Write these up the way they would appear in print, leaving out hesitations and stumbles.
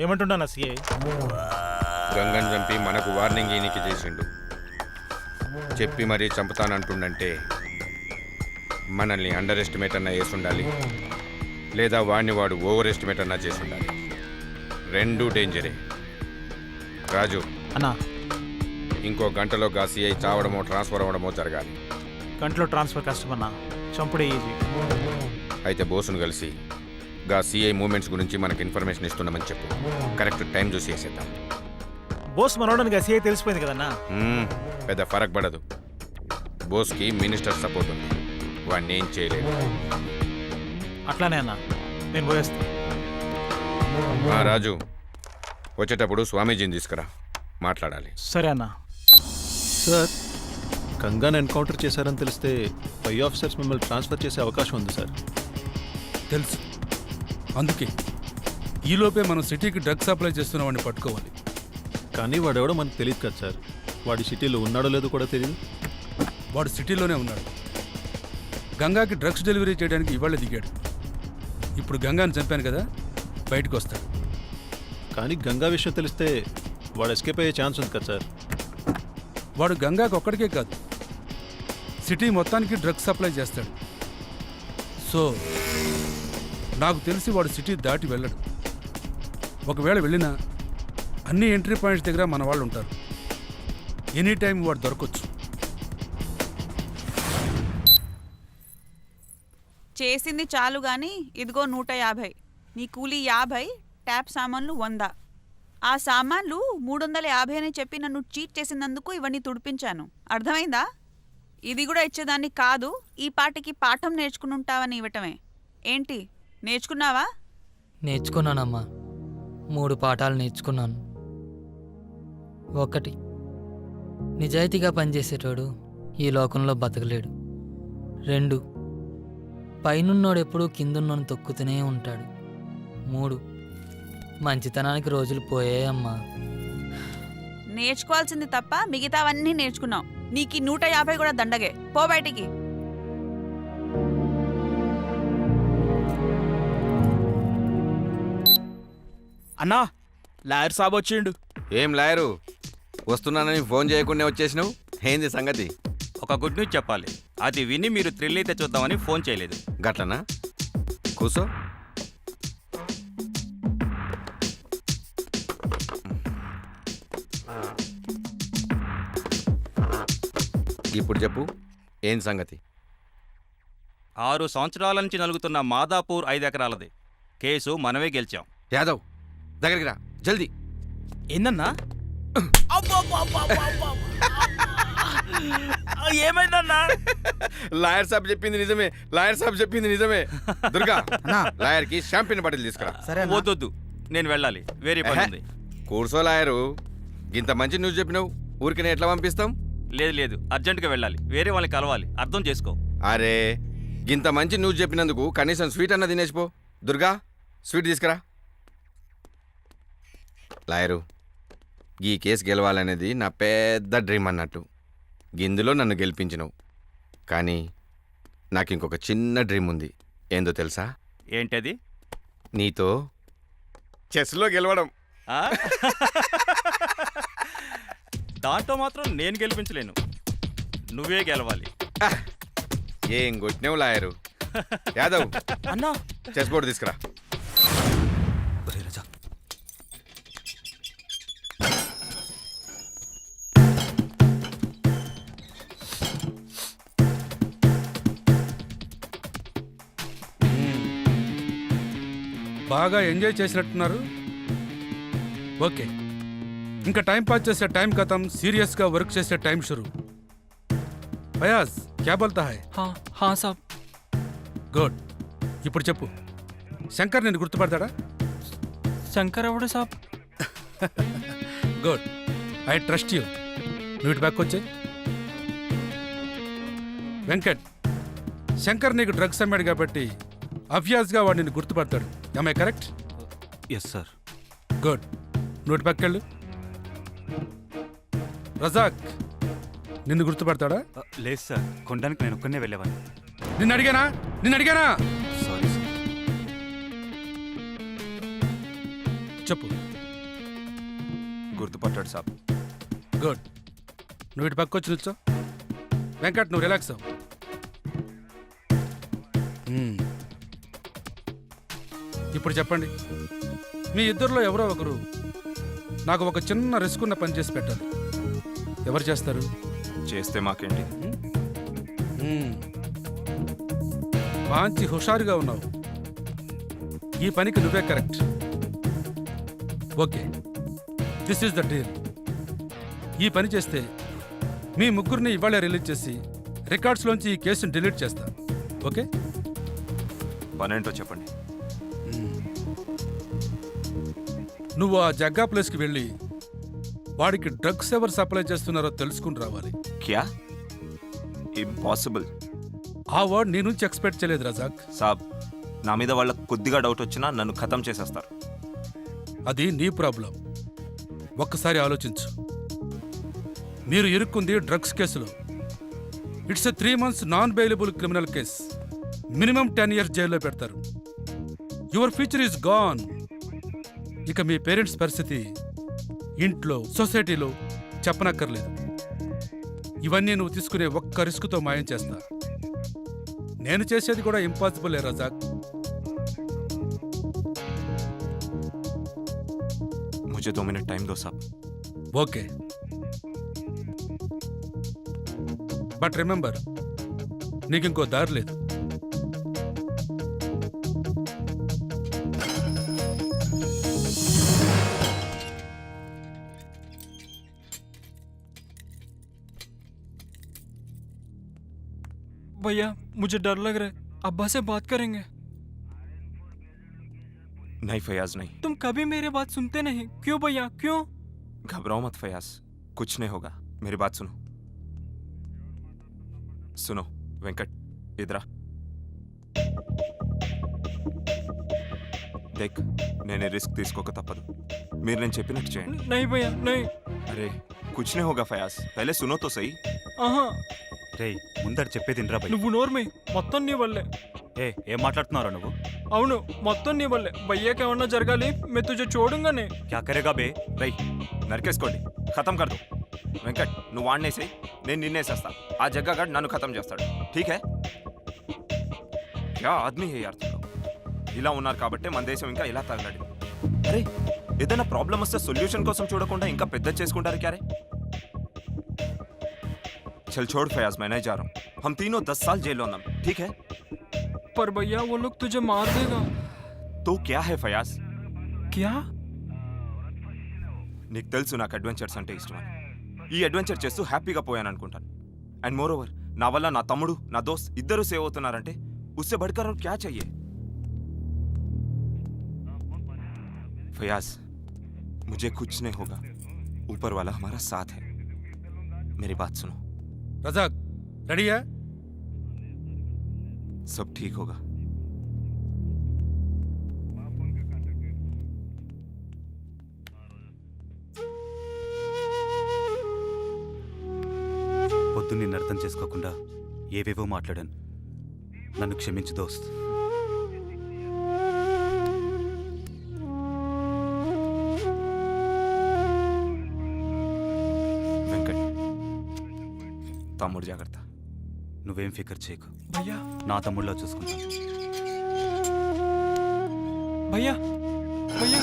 ఏమంటున్నా సిఐ? గంగన్ చంపి మనకు వార్నింగ్ ఈయనకి చేసిండు. చెప్పి మరీ చంపుతానంటుండంటే మనల్ని అండర్ ఎస్టిమేట్ అన్నా చేసి ఉండాలి, లేదా వాడిని వాడు ఓవర్ ఎస్టిమేట్ అన్నా చేసి ఉండాలి. రెండూ డేంజరే. రాజు అన్నా, ఇంకో గంటలో గా సిఐ చావడమో ట్రాన్స్ఫర్ అవ్వడమో జరగాలి. గంటలో ట్రాన్స్ఫర్ కష్టమన్నా, చంపుడే ఈజీ. అయితే బోసును కలిసి గా సిఐ మూమెంట్స్ గురించి మనకు ఇన్ఫర్మేషన్ ఇస్తున్నామని చెప్పు. కరెక్ట్ టైం చూసి వేసేద్దాం. బోస్ మనోడని సిఐ తెలిసిపోయింది కదన్నా. పెద్ద ఫరక్ పడదు. బోస్కి మినిస్టర్ సపోర్ట్ ఉంది, వాడిని ఏం చేయలేదు. అట్లానే అన్నా, నేను పోయేస్తా. రాజు వచ్చేటప్పుడు స్వామీజీని తీసుకురా, మాట్లాడాలి. సరే అన్నా. సార్, గంగాను ఎన్కౌంటర్ చేశారని తెలిస్తే పై ఆఫీసర్స్ మిమ్మల్ని ట్రాన్స్ఫర్ చేసే అవకాశం ఉంది సార్. తెలుసు, అందుకే ఈలోపే మనం సిటీకి డ్రగ్ సప్లై చేస్తున్నామని పట్టుకోవాలి. కానీ వాడెవడో మనకు తెలియదు కదా సార్. వాడి సిటీలో ఉన్నాడో లేదో కూడా తెలియదు. వాడు సిటీలోనే ఉన్నాడు. గంగాకి డ్రగ్స్ డెలివరీ చేయడానికి ఇవాళ దిగాడు. ఇప్పుడు గంగాని చంపాను కదా, బయటకు వస్తాడు. కానీ గంగా విషయం తెలిస్తే వాడు ఎస్కేప్ అయ్యే ఛాన్స్ ఉంది కదా సార్. వాడు గంగాకి ఒక్కడికే కాదు, సిటీ మొత్తానికి డ్రగ్స్ సప్లై చేస్తాడు. సో నాకు తెలిసి వాడు సిటీ దాటి వెళ్ళడు. ఒకవేళ వెళ్ళినా అన్ని ఎంట్రీ పాయింట్స్ దగ్గర మన వాళ్ళు ఉంటారు. ఎనీ టైం వాడు దొరకొచ్చు. చేసింది చాలు గాని ఇదిగో 150. నీ కూలీ 50, ట్యాప్ సామాన్లు 100. ఆ సామాన్లు 350 అని చెప్పి నన్ను చీట్ చేసినందుకు ఇవన్నీ తుడిపించాను. అర్థమైందా? ఇది కూడా ఇచ్చేదాన్ని కాదు, ఈ పాటికి పాఠం నేర్చుకుని ఉంటావని ఇవ్వటమే. ఏంటి, నేర్చుకున్నావా? నేర్చుకున్నానమ్మా. 3 పాఠాలు నేర్చుకున్నాను. 1, నిజాయితీగా పనిచేసేటోడు ఈ లోకంలో బతకలేడు. 2, పైనున్నోడెప్పుడూ కిందున్నోని తొక్కుతూనే ఉంటాడు. 3, మంచితనానికి రోజులు పోయాయమ్మా. నేర్చుకోవాల్సింది తప్ప మిగతావన్నీ నేర్చుకున్నావు. నీకు 150 కూడా దండగే. పో బయటికి. అన్నా, లాయర్ సాబ్ వచ్చిండు. ఏం లాయరు, వస్తున్నానని ఫోన్ చేయకుండా వచ్చేసినావు? ఏంది సంగతి? ఒక గుడ్ న్యూస్ చెప్పాలి. అది విని మీరు థ్రిల్ అయితే చూద్దామని ఫోన్ చేయలేదు. గట్లనా? కూసో. ఇప్పుడు చెప్పు, ఏం సంగతి? 6 సంవత్సరాల నుంచి నలుగుతున్న మాదాపూర్ 5 ఎకరాలది కేసు మనమే గెలిచాం. యాదవ్ దగ్గరికి రా, జల్దీ. ఏందన్నా? ఏమైందన్నా? లాయర్ సాబ్ చెప్పింది నిజమే, లాయర్ సాబ్ చెప్పింది నిజమే. దుర్గా, లాయర్ కి షాంపిన్ బాటిల్ తీసుకురా. వద్దొద్దు, నేను వెళ్ళాలి, వేరే పని ఉంది. కూర్చో లాయరు, ఇంత మంచి న్యూస్ చెప్పినావు, ఊరికి నేను ఎట్లా పంపిస్తాం? లేదు, అర్జెంటుగా వెళ్ళాలి, వేరే వాళ్ళని కలవాలి, అర్థం చేసుకో. అరే, ఇంత మంచి న్యూస్ చెప్పినందుకు కనీసం స్వీట్ అన్న తినేసిపో. దుర్గా, స్వీట్ తీసుకురా. లాయరు, ఈ కేసు గెలవాలనేది నా పెద్ద డ్రీమ్ అన్నట్టు. గిందులో నన్ను గెలిపించినవు, కానీ నాకు ఇంకొక చిన్న డ్రీమ్ ఉంది. ఏందో తెలుసా? ఏంటది? నీతో చెస్లో గెలవడం. దాంట్లో మాత్రం నేను గెలిపించలేను, నువ్వే గెలవాలి. ఏం కొట్టినావు లాయరు. యాదవ్ అన్నా, చెస్ బోర్డు తీసుకురా. బాగా ఎంజాయ్ చేసినట్టున్నారు. ఓకే, ఇంకా టైం పాస్ చేసే టైం ఖతం, సీరియస్గా వర్క్ చేసే టైం షురు. ఫయాజ్, క్యా బోల్తా హై? హా సాబ్. గుడ్. ఇప్పుడు చెప్పు, శంకర్ నేను గుర్తుపడతాడా? శంకర్ ఎవడు సాబ్? Good, I trust you. నువ్వు ఇటు బ్యాక్ వచ్చే. వెంకట్, శంకర్ నీకు డ్రగ్స్ అమ్మాడు కాబట్టి అబ్వియస్గా వాడు నిన్ను గుర్తుపడతాడు. am I correct? Yes sir. Good, నువ్వు పక్కెళ్ళు. రజాక్, నిన్ను గుర్తుపడతాడా? లేదు సార్, కొనడానికి నేను ఒక్కనే వెళ్ళేవాడిని. నిన్ను అడిగానా? Sorry sir. చెప్పు. గుర్తుపట్టాడు సాబ్. గుడ్. నువ్వు ఇటు పక్క వచ్చి నిల్చో. వెంకట్ నువ్వు రిలాక్స్ అవ్వు. ఇప్పుడు చెప్పండి, మీ ఇద్దరిలో ఎవరో ఒకరు నాకు ఒక చిన్న రిస్క్ ఉన్న పని చేసి పెట్టాలి. ఎవరు చేస్తారు? చేస్తే మాకేంటి? మంచి హుషారుగా ఉన్నావు. ఈ పనికి నువ్వే correct. Okay, this is the deal. ఈ పని చేస్తే మీ ముగ్గురిని ఇవాళ రిలీజ్ చేసి రికార్డ్స్లోంచి ఈ కేసుని డిలీట్ చేస్తా. ఓకే? పనేంటో చెప్పండి. నువ్వు ఆ జగ్గా ప్లేస్కి వెళ్ళి వాడికి డ్రగ్స్ ఎవరు సప్లై చేస్తున్నారో తెలుసుకుని రావాలి. క్యా? ఇంపాసిబుల్. ఆ వర్డ్ నీ నుంచి ఎక్స్పెక్ట్ చేయలేదు రజాక్. సాబ్, నా మీద వాళ్ళకు కొద్దిగా డౌట్ వచ్చినా నన్ను ఖతం చేసేస్తారు. అది నీ ప్రాబ్లం. ఒక్కసారి ఆలోచించు. మీరు ఇరుక్కుంది డ్రగ్స్ కేసులో. It's a 3 months non bailable criminal case. Minimum 10 years జైల్లో పెడతారు. Your future is gone. ఇక మీ పేరెంట్స్ పరిస్థితి ఇంట్లో, సొసైటీలో చెప్పనక్కర్లేదు. ఇవన్నీ నువ్వు తీసుకునే ఒక్క రిస్క్తో మాయం చేస్తా. నేను చేసేది కూడా ఇంపాసిబుల్ ఏ రజాక్. मुझे 2 मिनट टाइम दो साहब. ఓకే, బట్ రిమెంబర్, నీకు ఇంకో దారి లేదు. भैया मुझे डर लग रहा है, अब्बा से बात करेंगे. नहीं फयाज, नहीं. तुम कभी मेरी बात सुनते नहीं, क्यों भैया क्यों? घबराओ मत फयाज, कुछ नहीं होगा. मेरी बात सुनो. सुनो वेंकट, इधर आ. देख, నేను రిస్క్ తీసుకోక తప్పదు. మీరు నేను చెప్పినట్టు చేయండి. नहीं भैया नहीं. అరే కుచ్ నే హోగా ఫయాజ్, పహలే సునో తో సహీ. ఆహా, రే ముందర చెప్పేది ఇంద్రా భయ్. నువ్వు నోర్మి, మొత్తం నీ వల్లే. ఏం మాట్లాడుతున్నారా నువ్వు? అవును, మొత్తం నీ వల్లే. భయ్యాకి ఏమన్నా జరగాలి, మే తుజే చూడంగానే. క్యా కరేగా బే? రై నరికేసుకోండి, ఖతం కర్ దో. వెంకట్ నువ్వు వాడినేసేయి, నేను నిన్నేసేస్తా. ఆ జగ్గాగాడు నన్ను ఖతం చేస్తాడు. ఠీక్ హై? క్యా ఆద్మీ హై యార్ తుమ్ లోగ్. ఇలా ఉన్నారు కాబట్టి మన దేశం ఇంకా ఇలా తగలడి. అరే ఏదైనా ప్రాబ్లం వస్తే సొల్యూషన్ కోసం చూడకుండా ఇంకా పెద్ద చేసుకుంటారు క్యారే. चल छोड़ फयाज, मैं नहीं जा रहा हूँ. हम तीनों 10 साल जेल में, ठीक है? पर भैया वो लोग तुझे मार देगा. तो क्या है फयाज? क्या? నీకు తెలుసు నాకు అడ్వెంచర్స్ అంటే ఇష్టమని. ఈ అడ్వెంచర్ చేస్తూ హ్యాపీగా పోయాను అనుకుంటాను. అండ్ మోర్ ఓవర్ నా వల్ల నా తమ్ముడు, నా దోస్త్ ఇద్దరు సేవ్ అవుతున్నారంటే ఉస్సే బడ్కర్ క్యా चाहिए? फयाज, मुझे कुछ नहीं होगा. ऊपर वाला हमारा साथ है. मेरी बात सुनो. రజాక్ రెడీయా? सब ठीक होगा. పొద్దున్న నిన్ను అర్థం చేసుకోకుండా ఏవేవో మాట్లాడాను. నన్ను క్షమించు దోస్త్. వెంకట్, తమ్ముడు జాగ్రత్త. నువ్వేం ఫికర్ చేయకు, भैया నా తమ్ముళ్ళ చూసుకుంటాను. भैया भैया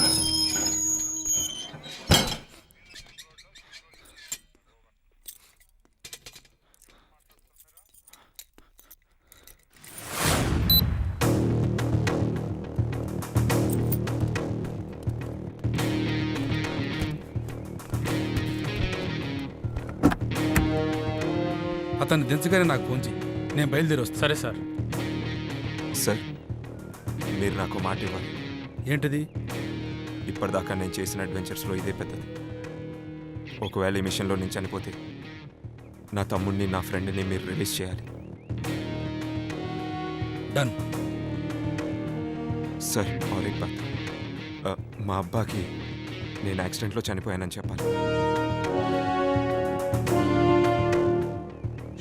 అతన్ని దించగానే నాకు ఫోన్ చేయి, నేను బయలుదేరి వస్తాను. సరే సార్. సార్ మీరు నాకు మాట ఇవ్వాలి. ఏంటిది? ఇప్పటిదాకా నేను చేసిన అడ్వెంచర్స్లో ఇదే పెద్దది. ఒకవేళ ఈ మిషన్లో నేను చనిపోతే నా తమ్ముడిని, నా ఫ్రెండ్ని మీరు రిలీజ్ చేయాలి. డన్. సార్ और एक बात, మా అబ్బాకి నేను యాక్సిడెంట్లో చనిపోయానని చెప్పాలి.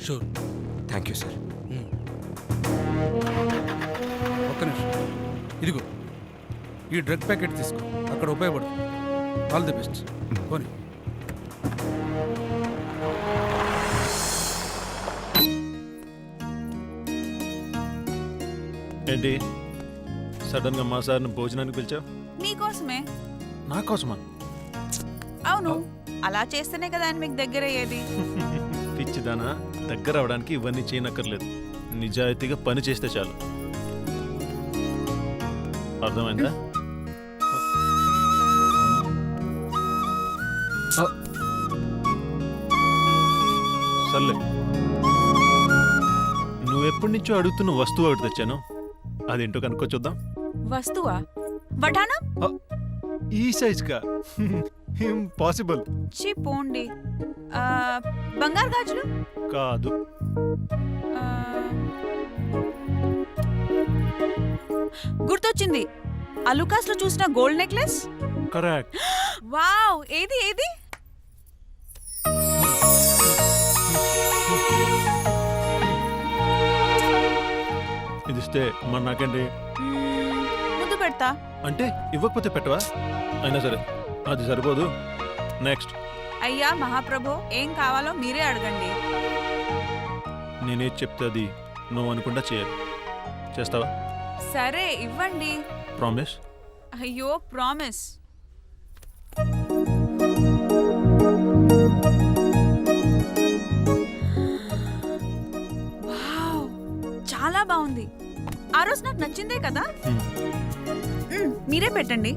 షూర్. Thank you sir. ఒక్క నిమిషం, ఇదిగో ఈ డ్రగ్ ప్యాకెట్ తీసుకో, అక్కడ ఉపయోగపడుతుంది. All the best. పోనీ. ఏంటి సడన్గా మా సార్ని భోజనానికి పిలిచావు? నీకోసమే. నా కోసమా? అవును, అలా చేస్తేనే కదా ఆయన మీకు దగ్గర అయ్యేది. పిచ్చిదానా, దగ్గర అవడానికి ఇవన్నీ చేయనక్కర్లేదు. నిజాయితీగా పని చేస్తే చాలు. అర్థమైందా? సర్లే, నువ్వెప్పటి నుంచో అడుగుతున్న వస్తువు ఒకటి తెచ్చాను. అదేంటో కనుక్కో చూద్దాం. వస్తువా? వటానం? ఈ సైజ్గా ఇంపాసిబుల్. చి పోండి. బంగారు గాజులు? కాదు. ఆ, గుర్తొచ్చింది, అలుకాస్ లో చూసిన గోల్డ్ నెక్లెస్. కరెక్ట్. వావ్, ఏది ఏది? ఇది ఇస్తే మరి నాకేంటి? ముందు పెడతా. అంటే ఇవ్వకపోతే పెట్టవా? అయినా సరే అది సరిపోదు. నెక్స్ట్. అయ్యా మహాప్రభు, ఏం కావాలో మీరే అడగండి. నేనేది చెప్తే అది నువ్వు అనుకుంటా చేయాలి. చేస్తావా? సరే ఇవ్వండి. ప్రామిస్? అయ్యో ప్రామిస్. వావ్, చాలా బాగుంది. ఆ రోజు నాకు నచ్చిందే కదా. మీరే పెట్టండి.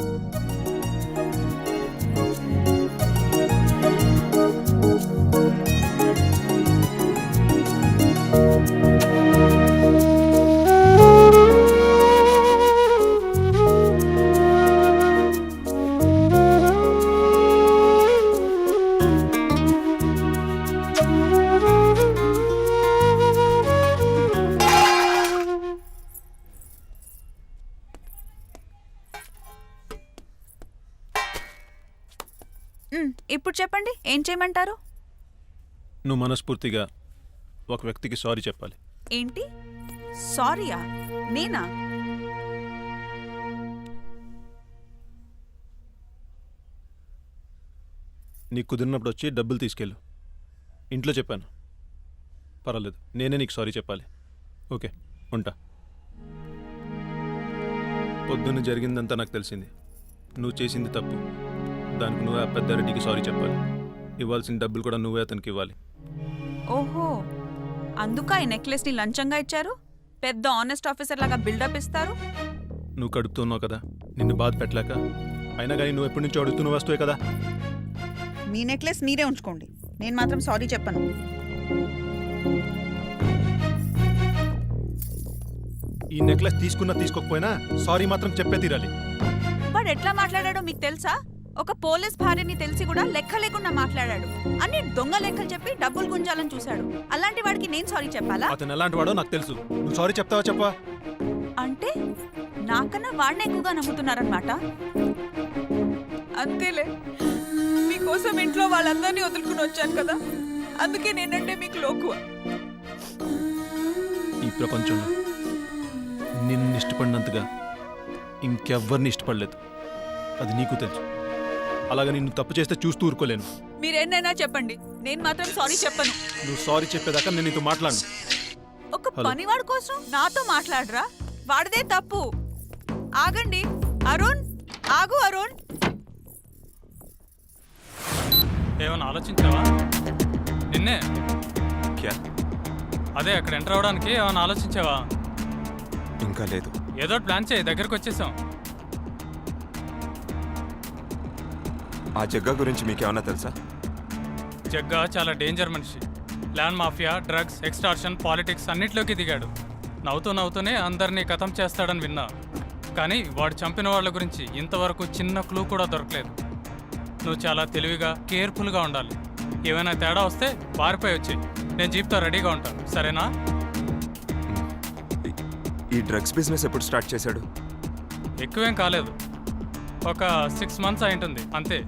ఇప్పుడు చెప్పండి, ఏం చేయమంటారు? నువ్వు మనస్ఫూర్తిగా ఒక వ్యక్తికి సారీ చెప్పాలి. ఏంటి సారీయా? నేనా? నీకు కుదిరినప్పుడు వచ్చి డబ్బులు తీసుకెళ్ళు. ఇంట్లో చెప్పాను. పర్వాలేదు, నేనే నీకు సారీ చెప్పాలి. ఓకే, ఉంటా. పొద్దున్న జరిగిందంతా నాకు తెలిసింది. నువ్వు చేసింది తప్పు. దానికి నువ్వే ఆ పెద్దారెడ్డికి సారీ చెప్పాలి. ఇవ్వాల్సిన డబ్బులు కూడా నువ్వే అతనికి ఇవ్వాలి. ఓహో, అందుక ఈ నెక్లెస్ ని లంచంగా ఇచ్చారు? పెద్ద ఆనెస్ట్ ఆఫీసర్ లాగా బిల్డప్ ఇస్తారు. నువ్వు కడుపుతున్నావు కదా, నిన్ను బాధ పెట్టలేక. అయినా కానీ నువ్వు ఎప్పటి నుంచో అడుగుతున్న వస్తువే కదా. మీ నెక్లెస్ మీరే ఉంచుకోండి, నేను మాత్రం సారీ చెప్పను. ఈ నెక్లెస్ తీసుకున్నా తీసుకోకపోయినా సారీ మాత్రం చెప్పే తీరాలి. వాడు ఎట్లా మాట్లాడాడో మీకు తెలుసా? ఒక పోలీస్ భార్యని తెలిసి కూడా లెక్క లేకుండా మాట్లాడాడు. అన్ని దొంగ లెక్కలు చెప్పి డబ్బులు గుంజాలని చూశాడు. అలాంటి వాడికి నేను సారీ చెప్పాలా? అతను ఎలాంటి వాడో నాకు తెలుసు. నువ్వు సారీ చెప్తావా చెప్పవా? అంటే నాకన్నా వాడిని ఎక్కువగా నమ్ముతున్నారనమాట. అంతేలే, మీకోసం ఇంట్లో వాళ్ళందరినీ వదులుకుని వచ్చాను కదా, అందుకే నేనంటే మీకు లోకువ. ఈ ప్రపంచంలో నిన్ను ఇష్టపడినంతగా ఇంకెవ్వరిని ఇష్టపడలేదు. అది నీకు తెలుసు. అలాగే నిన్ను తప్పు చేస్తే చూస్తూ ఊరుకోలేను. మీరేనైనా చెప్పండి, నేను మాత్రం సారీ చెప్పను. నువ్వు సారీ చెప్పేదాకా నేను నీతో మాట్లాడను. ఒక పనివాడు కోసం నాతో మాట్లాడరా? వాడిదే తప్పు. ఆగండి అరుణ్, ఆగు అరుణ్. ఏమైనా ఆలోచించావా? నిన్నే క్యా? అదే అక్కడ ఎంటర్ అవడానికి ఏమైనా ఆలోచించావా? ఇంకా లేదు. ఏదో ప్లాన్ చేయి, దగ్గరకు వచ్చేసాం. ఆ జగ్గా గురించి మీకేమన్నా తెలుసా? జగ్గా చాలా డేంజర్ మనిషి. Land mafia, drugs, extortion, politics అన్నిట్లోకి దిగాడు. నవ్వుతూనే అందరినీ ఖతం చేస్తాడని విన్నా. కానీ వాడు చంపిన వాళ్ళ గురించి ఇంతవరకు చిన్న క్లూ కూడా దొరకలేదు. నువ్వు చాలా తెలివిగా, కేర్ఫుల్గా ఉండాలి. ఏమైనా తేడా వస్తే పారిపోయి వచ్చేయి. నేను జీప్తో రెడీగా ఉంటాను, సరేనా? ఈ డ్రగ్స్ బిజినెస్ ఎప్పుడు స్టార్ట్ చేశాడు? ఎక్కువేం కాలేదు, ఒక 6 months అయింటుంది అంతే.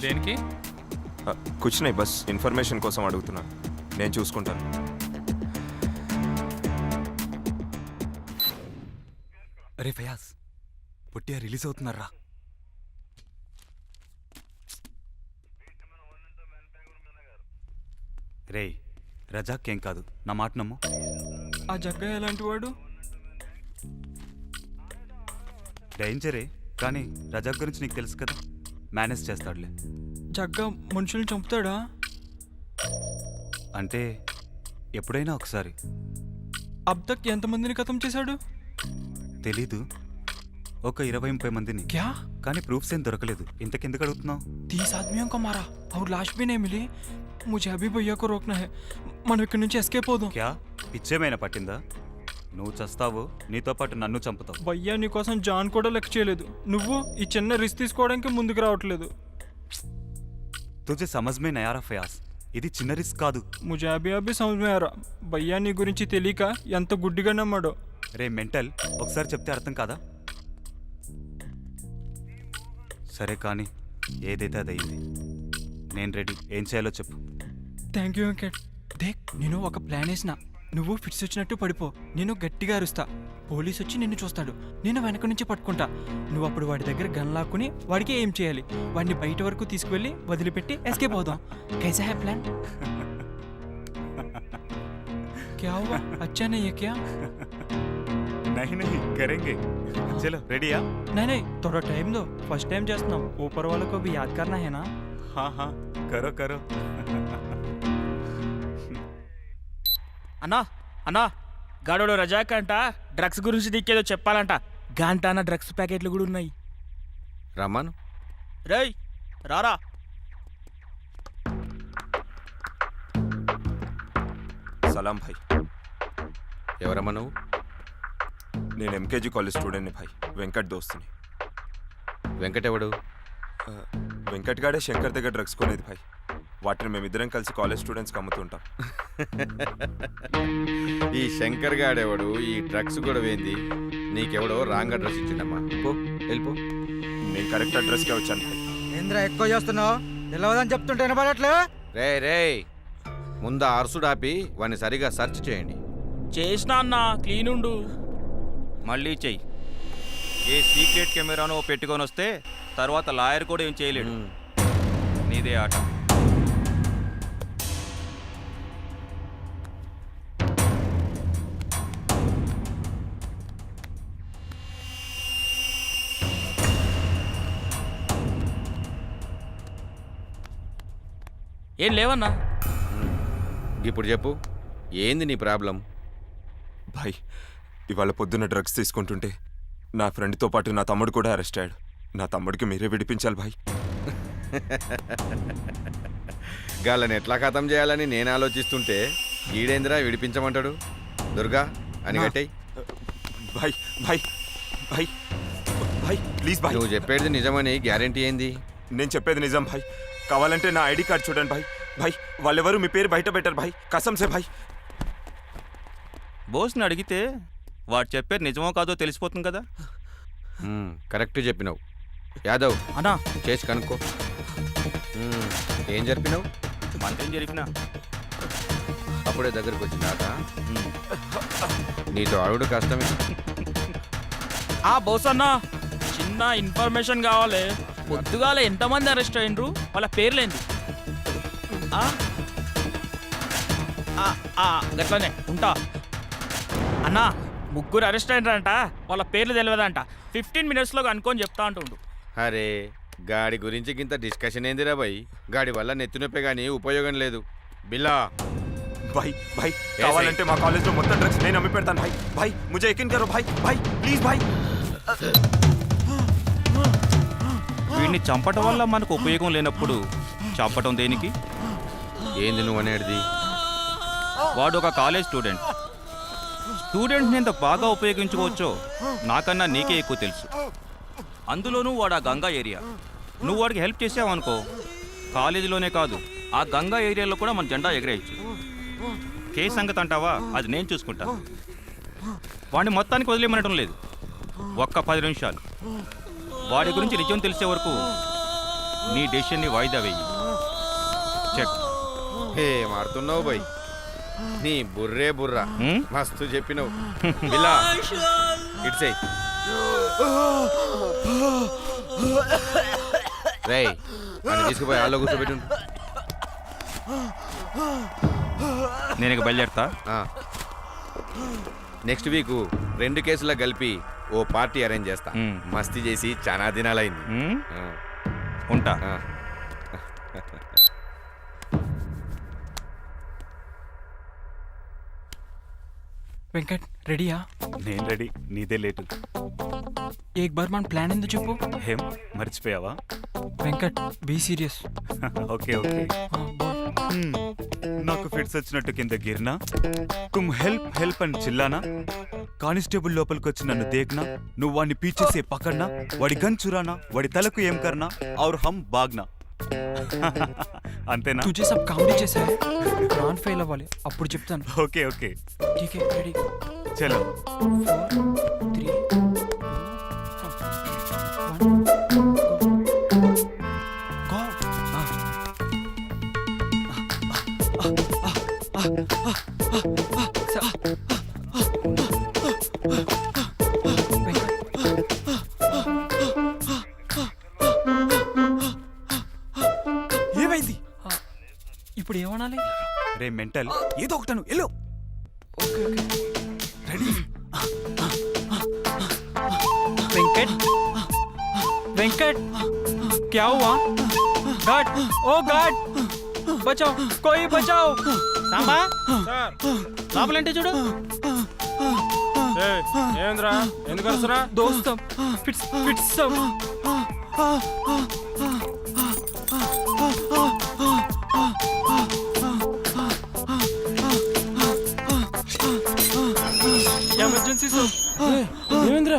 దేనికి? కూర్చున్నాయి, బస్ ఇన్ఫర్మేషన్ కోసం అడుగుతున్నాను. నేను చూసుకుంటాను. అరే ఫయాజ్, పుట్టియా రిలీజ్ అవుతున్నారా? రే, రజాక్ ఏం కాదు, నా మాట నమ్ము. ఆ జగ్గ ఎలాంటి వాడు? డేంజరే, కానీ రజాక్ గురించి నీకు తెలుసు కదా, మేనేజ్ చేస్తాడులే. జగ్గా మనుషుల్ని చంపుతాడా? అంటే ఎప్పుడైనా ఒకసారి. అబ్తక్ ఎంతమందిని ఖతం చేశాడు? తెలీదు, ఒక 20-30 మందిని. క్యా? కానీ ప్రూఫ్స్ ఏం దొరకలేదు. ఇంతకెందుకు అడుగుతున్నావు? 30 आदमियों को मारा और लाश भी नहीं मिली. मुझे अभी भैया को रोकना है. మనం ఇక్కడి నుంచి ఎస్కేప్ అవుదాం. క్యా పిచ్చేమైనా పట్టిందా? నువ్వు చస్తావు, నీతో పాటు నన్ను చంపుతావు. భయ్యా నీకోసం జాన్ కూడా లెక్క చేయలేదు. నువ్వు ఈ చిన్న రిస్క్ తీసుకోవడానికి ముందుకు రావట్లేదు. తుజే సమజ్ మే నయా రా ఫయాజ్, ఇది చిన్న రిస్క్ కాదు. ముజే అభి అభి సమజ్ మే ఆరా. భయ్యా నీ గురించి తెలియక ఎంత గుడ్డిగా నమ్మాడో. రే మెంటల్, ఒకసారి చెప్తే అర్థం కాదా? సరే కానీ ఏదైతే అదయింది. నేను రెడీ. ఏం చేయాలో చెప్పు. Thank you Venkat. దేక్, నేను ఒక ప్లాన్ వేసిన. నువ్వు ఫిట్స్ వచ్చినట్టు పడిపో, నేను గట్టిగా అరుస్తా. పోలీస్ వచ్చి నిన్ను చూస్తాడు, నేను వెనక నుంచి పట్టుకుంటా. నువ్వు అప్పుడు వాడి దగ్గర గన్ లాక్కుని వాడికి ఏం చేయాలి, వాడిని బయట వరకు తీసుకువెళ్ళి వదిలిపెట్టి ఎస్కేప్ అవుదాం. కైసా హై ప్లాన్? क्या हुआ? अच्छा नहीं है क्या? नहीं करेंगे. चलो रेडी है? नहीं थोड़ा टाइम दो. फर्स्ट टाइम చేస్తున్నాం. ऊपर वालों को भी याद करना है ना. हाँ करो. అన్నా అన్నా, గాడోడు రజాక్ అంట డ్రగ్స్ గురించి నీకేదో చెప్పాలంట. గంటాన డ్రగ్స్ ప్యాకెట్లు కూడా ఉన్నాయి. రమ్మను. రేయ్ రారా. సలాం భాయ్. ఎవరమ్మా నువ్వు? నేను ఎంకేజీ కాలేజ్ స్టూడెంట్ని భాయ్, వెంకట్ దోస్తుని. వెంకట్ ఎవడు? వెంకట్ గాడే శంకర్ దగ్గర డ్రగ్స్ కొనేది భాయ్. వాటిని మేమిద్దరం కలిసి కాలేజ్ స్టూడెంట్స్కి అమ్ముతుంటాం. ఈ శంకర్ గాడెవడు? ఈ డ్రగ్స్ కూడా వేంది? నీకెవడో రాంగ్ అడ్రస్ ఇచ్చిండమ్మా. పో వెళ్ళిపో. నేను కరెక్ట్ అడ్రస్కే వచ్చాను భాయ్. ఏంద్రా ఎక్కువ చేస్తున్నావు? తెలవదని చెప్తుంటే వినపడట్లే. రే ముందు అరుసుడు ఆపి వాడిని సరిగా సెర్చ్ చేయండి. చేసినా అన్నా, క్లీన్ ఉండు. మళ్ళీ చెయ్యి. ఏ సీక్రెట్ కెమెరానో పెట్టుకొని వస్తే తర్వాత లాయర్ కూడా ఏం చేయలేడు. నీదే ఆట. ఏం లేవన్నా. ఇప్పుడు చెప్పు, ఏంది నీ ప్రాబ్లం? భాయ్, ఇవాళ పొద్దున్న డ్రగ్స్ తీసుకుంటుంటే నా ఫ్రెండ్తో పాటు నా తమ్ముడు కూడా అరెస్ట్ అయ్యాడు. నా తమ్ముడికి మీరే విడిపించాలి భాయ్. గాళ్ళని ఎట్లా ఖతం చేయాలని నేను ఆలోచిస్తుంటే ఈడేంద్రా విడిపించమంటాడు. దుర్గా అని కట్టేయి. భాయ్ భాయ్ భాయ్ భాయ్ ప్లీజ్ భాయ్. నువ్వు చెప్పేది నిజమని గ్యారెంటీ ఏంది? నేను చెప్పేది నిజం భాయ్. కావాలంటే నా ఐడి కార్డ్ చూడండి భాయ్. భాయ్ వాళ్ళెవరు మీ పేరు బయట పెట్టారు భాయ్, కసంసే భాయ్. బోస్ని అడిగితే వాడు చెప్పేది నిజమో కాదో తెలిసిపోతుంది కదా. కరెక్ట్ చెప్పినావు యాదవ్. అన్నా చేసి కనుక్కో. ఏం జరిపినావు? మనకేం జరిపినా అప్పుడే దగ్గరకు వచ్చిందాక నీతో అడుగుడు కష్టమే. బోస్ అన్నా, చిన్న ఇన్ఫర్మేషన్ కావాలి. పొద్దుగాల ఎంతమంది అరెస్ట్ అయ్యిండ్రు, వాళ్ళ పేర్లేంది? గట్లనే ఉంటా అన్నా. 3 అరెస్ట్ అయినరంట, వాళ్ళ పేర్లు తెలియదంట. 15 minutesలో అనుకొని చెప్తా అంటుండు. అరే గాడి గురించి ఇంత డిస్కషన్ ఏందిరా భయ్? గాడి వల్ల నెత్తినొప్పే కానీ ఉపయోగం లేదు. బిల్లా भाई भाई కావాలంటే మా కాలేజ్లో మొత్తం డ్రగ్స్ నేను అమ్మి పెడతాను భాయ్. భాయ్ ముझे यकीन करो भाई. भाई ప్లీజ్ భాయ్. వీడిని చంపటం వల్ల మనకు ఉపయోగం లేనప్పుడు చంపటం దేనికి? ఏంది నువ్వు అనేది? వాడు ఒక కాలేజ్ స్టూడెంట్. స్టూడెంట్ని ఎంత బాగా ఉపయోగించుకోవచ్చో నాకన్నా నీకే ఎక్కువ తెలుసు. అందులోనూ వాడు ఆ గంగా ఏరియా. నువ్వు వాడికి హెల్ప్ చేసావనుకో, కాలేజీలోనే కాదు ఆ గంగా ఏరియాలో కూడా మన జెండా ఎగరేయచ్చు. కేసు సంగతి అంటావా, అది నేను చూసుకుంటా. వాడిని మొత్తానికి వదిలేమనటం లేదు. ఒక్క 10 నిమిషాలు వాడి గురించి నిజం తెలిసే వరకు నీ డెసిషన్ని వాయిదా వేయి. చెక్. హే మారుతున్నావు భయ్, నీ బుర్రే బుర్రా. మస్తు చెప్పినావు. బిల్లా ఇట్సే రేయ్, నన్ను తీసుకుపోయి ఆలో కూర్చోబెట్టు. నేను ఇక బయలుదేరుతా. నెక్స్ట్ వీక్ 2 కేసులకు కలిపి ఓ పార్టీ అరేంజ్ చేస్తా. మస్తీ చేసి చాలా దినాలైంది. ఉంటా. వెంకట్ రెడీయా? నేను రెడీ, నీదే లేటు. ఏక్ బార్ మన ప్లాన్ ఎందుకు చెప్పు. ఏం మర్చిపోయావా? Venkat be serious. Okay okay. నాకు ఫిట్స్ వచ్చినట్టు కింద గిర్నా, తుమ్ హెల్ప్ హెల్ప్ అని చిల్లానా, కానిస్టేబుల్ లోపలికి వచ్చి నన్ను దేగ్నా, నువ్వు వాడిని పీచేసే పకడ్నా, వాడి గన్ చురానా, వాడి తలకు ఏం కర్నా ఔర్ హమ్ బాగ్నా. అంతేనా? తుజే సబ్ కామెడీ చేసా, నాన్ ఫెయిల్ అవ్వాలి అప్పుడు చెప్తాను. ఓకే ఓకే ఠీక్ హై, రెడీ. చలో. 4 3 ఏమైంది? ఇప్పుడు ఏమనాలి? రే మెంటల్, ఏదో ఒకటాను ఎల్లో. Okay okay ready. Venkat Venkat क्या हुआ? गार्ड, ओ गार्ड, बचाओ, कोई बचाओ. సాంబా లోపలంటే చూడు. ఏంద్రా ఎందుకు వస్తున్నా? दोस्त फिट्स फिट्स सब. ఎమర్జెన్సీ सब. ఏమేంద్రా?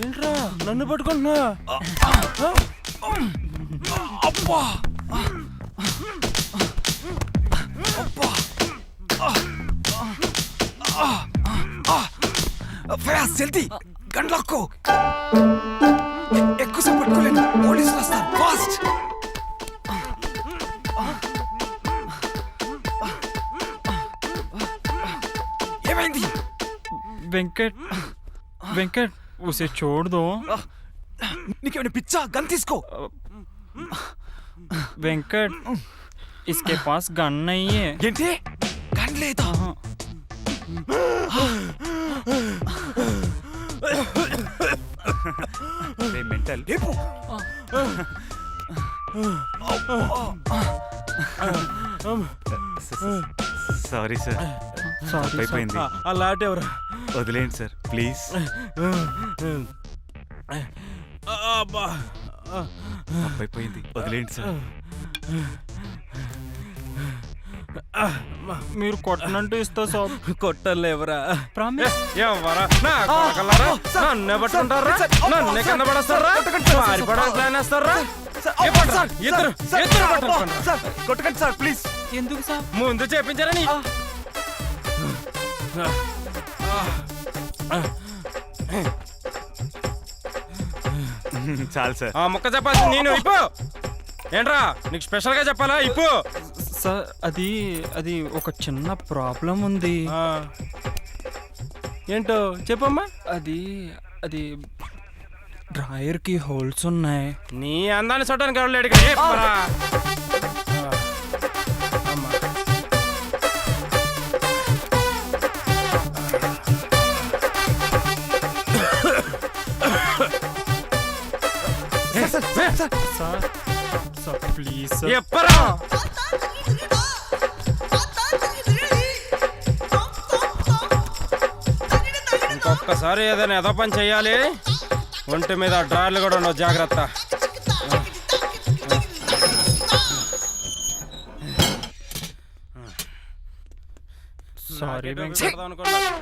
ఏంట్రా నన్ను పట్టుకుంటున్నా? అబ్బా ఫయాజ్ జల్దీ గన్ లాక్కో. ఎక్కువసేపు పట్టుకోలేను, పోలీసులు వస్తారు. ఫాస్ట్. ఏమైంది? వెంకట్ వెంకట్ उसे छोड़ दो. నీకేమైనా పిచ్చా? గన్ తీసుకో. వెంకట్ इसके पास गन नहीं है. ఏంటి? గన్ లేదా? రే మెంటల్, లేపు. సారీ సార్, అయిపోయింది. ఆ లాట్ ఎవరా? వదిలేండి సార్ ప్లీజ్. అబ్బా అయిపోయింది, వదిలేండి సార్. మీరు కొట్టనంటూ ఇస్తా సాబ్. కొట్టలేవరా? ప్రామిస్. ఎవరా నా కొడకల్లారా? నన్నే పట్టుకుంటారా? నన్నే కింద పడేస్తారా? పారిపోవడానికి ప్లాన్ వేస్తారా? ఇద్దరు కొట్టకండి సార్ ప్లీజ్. ఎందుకు సాబ్? ముందు చేపించారా నీ? చాలు సార్. ఆ ముక్క చెప్పాల్సి నేను. ఇప్పు ఏంట్రా నీకు స్పెషల్ గా చెప్పాలా? ఇప్పు. సార్ అది అది ఒక చిన్న ప్రాబ్లం ఉంది. ఏంటో చెప్పమ్మా. అది అది డ్రాయర్ కి హోల్స్ ఉన్నాయి. నీ అందాన్ని చూడడానికి ఎవరు లేడు ఇక్కడ. చెప్పరా. Sir sir please sir. చెప్పరా. ఇంకొకసారి ఏదైనా ఎదో పని చెయ్యాలి. ఒంటి మీద డ్రాయర్లు కూడా ఉండవు, జాగ్రత్త. సారీ వెంకట్.